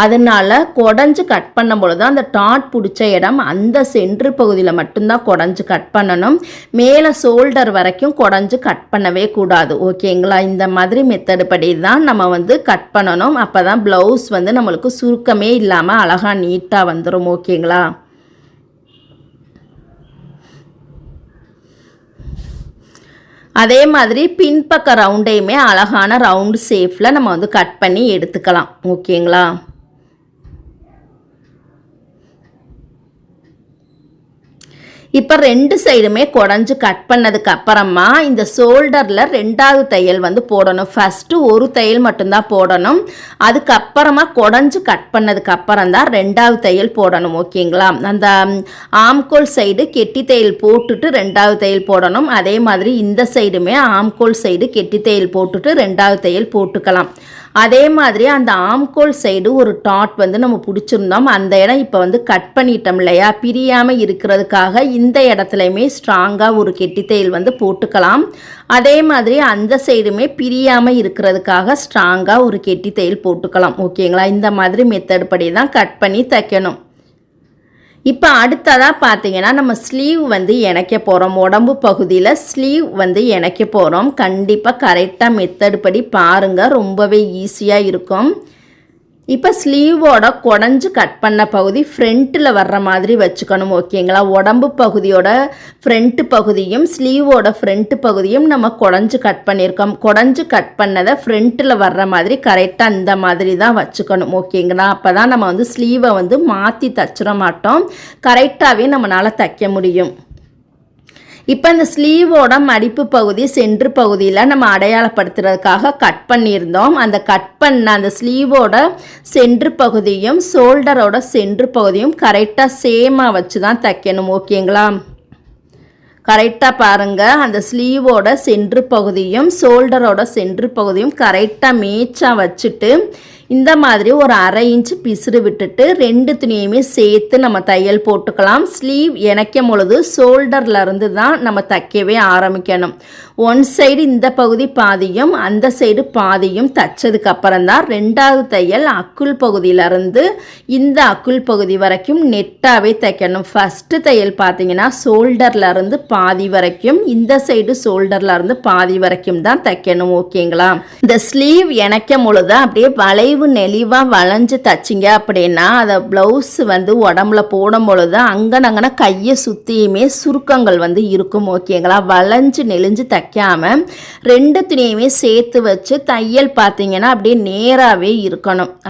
அதனால குடஞ்சு கட் பண்ணும் பொழுது அந்த டாட் பிடிச்ச இடம் அந்த சென்ட்ரு பகுதியில் மட்டும்தான் குடஞ்சு கட் பண்ணணும். மேலே ஷோல்டர் வரைக்கும் குடஞ்சு கட் பண்ணவே கூடாது. ஓகேங்களா? இந்த மாதிரி மெத்தடு படி தான் நம்ம வந்து கட் பண்ணணும். அப்போ தான் ப்ளவுஸ் வந்து நம்மளுக்கு சுருக்கமே இல்லாமல் அழகாக நீட்டாக வந்துடும். ஓகேங்களா? அதே மாதிரி பின்பக்க ரவுண்டையுமே அழகான ரவுண்டு ஷேப்பில் நம்ம வந்து கட் பண்ணி எடுத்துக்கலாம். ஓகேங்களா? இப்போ 2 சைடுமே குடஞ்சு கட் பண்ணதுக்கு அப்புறமா இந்த ஷோல்டரில் 2வது தையல் வந்து போடணும். ஃபஸ்ட்டு ஒரு தையல் மட்டும்தான் போடணும். அதுக்கப்புறமா குடஞ்சு கட் பண்ணதுக்கு அப்புறம் தான் 2வது தையல் போடணும். ஓகேங்களா? அந்த ஆம்கோல் சைடு கெட்டி தையல் போட்டுட்டு 2வது தையல் போடணும். அதே மாதிரி இந்த சைடுமே ஆம்கோல் சைடு கெட்டி தையல் போட்டுட்டு 2வது தையல் போட்டுக்கலாம். அதே மாதிரி அந்த ஆம்கோல் சைடு ஒரு டாட் வந்து நம்ம பிடிச்சிருந்தோம். அந்த இடம் இப்போ வந்து கட் பண்ணிட்டோம் இல்லையா? பிரியாமல் இருக்கிறதுக்காக இந்த இடத்துலையுமே ஸ்ட்ராங்காக ஒரு கெட்டி தையல் வந்து போட்டுக்கலாம். அதே மாதிரி அந்த சைடுமே பிரியாமல் இருக்கிறதுக்காக ஸ்ட்ராங்காக ஒரு கெட்டி தையல் போட்டுக்கலாம். ஓகேங்களா? இந்த மாதிரி மெத்தட் படி தான் கட் பண்ணி தைக்கணும். இப்போ அடுத்ததாக பார்த்தீங்கன்னா நம்ம ஸ்லீவ் வந்து இணைக்க போகிறோம். உடம்பு பகுதியில் ஸ்லீவ் வந்து இணைக்க போகிறோம். கண்டிப்பாக கரெக்டாக மெத்தட் படி பாருங்கள், ரொம்பவே ஈஸியாக இருக்கும். இப்போ ஸ்லீவோட குடஞ்சு கட் பண்ண பகுதி ஃப்ரண்ட்டில் வர்ற மாதிரி வச்சுக்கணும். ஓகேங்களா? உடம்பு பகுதியோட ஃப்ரண்ட்டு பகுதியும் ஸ்லீவோட ஃப்ரண்ட்டு பகுதியும் நம்ம குடஞ்சு கட் பண்ணியிருக்கோம். குடஞ்சு கட் பண்ணதை ஃப்ரண்ட்டில் வர்ற மாதிரி கரெக்டாக இந்த மாதிரி தான் வச்சுக்கணும். ஓகேங்களா? அப்போ தான் நம்ம வந்து ஸ்லீவை வந்து மாற்றி தச்சிட மாட்டோம், கரெக்டாகவே நம்மளால் தைக்க முடியும். இப்போ இந்த ஸ்லீவோட மடிப்பு பகுதி சென்ட்ரு பகுதியில் நம்ம அடையாளப்படுத்துறதுக்காக கட் பண்ணியிருந்தோம். அந்த கட் பண்ண அந்த ஸ்லீவோட சென்ட்ரு பகுதியும் ஷோல்டரோட சென்ட்ரு பகுதியும் கரெக்டாக சேமாக வச்சு தான் தைக்கணும். ஓகேங்களா? கரெக்டாக பாருங்கள், அந்த ஸ்லீவோட சென்ட்ரு பகுதியும் ஷோல்டரோட சென்ட்ரு பகுதியும் கரெக்டாக மேட்சாக வச்சுட்டு இந்த மாதிரி ஒரு 1/2 இன்ச்சு பிசுறு விட்டுட்டு 2 துணியுமே சேர்த்து நம்ம தையல் போட்டுக்கலாம். ஸ்லீவ் இணைக்கும் பொழுது ஷோல்டர்லேருந்து தான் நம்ம தைக்கவே ஆரம்பிக்கணும். ஒன் சைடு இந்த பகுதி பாதியும் அந்த சைடு பாதியும் தைச்சதுக்கு அப்புறம் தான் 2வது தையல் அக்குள் பகுதியிலேருந்து இந்த அக்குள் பகுதி வரைக்கும் நெட்டாகவே தைக்கணும். ஃபஸ்ட்டு தையல் பார்த்தீங்கன்னா ஷோல்டர்லேருந்து பாதி வரைக்கும், இந்த சைடு ஷோல்டர்லேருந்து பாதி வரைக்கும் தான் தைக்கணும். ஓகேங்களா? இந்த ஸ்லீவ் இணைக்கும் பொழுது அப்படியே வளைவு நெளிவாக வளைஞ்சு தைச்சிங்க அப்படின்னா அதை ப்ளவுஸ் வந்து உடம்புல போடும் பொழுது அங்கனங்கன்னா கையை சுற்றியுமே சுருக்கங்கள் வந்து இருக்கும். ஓகேங்களா? வளைஞ்சு நெளிஞ்சு தைக்காமல் 2 துணியுமே சேர்த்து வச்சு தையல் பார்த்தீங்கன்னா அப்படியே நேராகவே இருக்கணும்.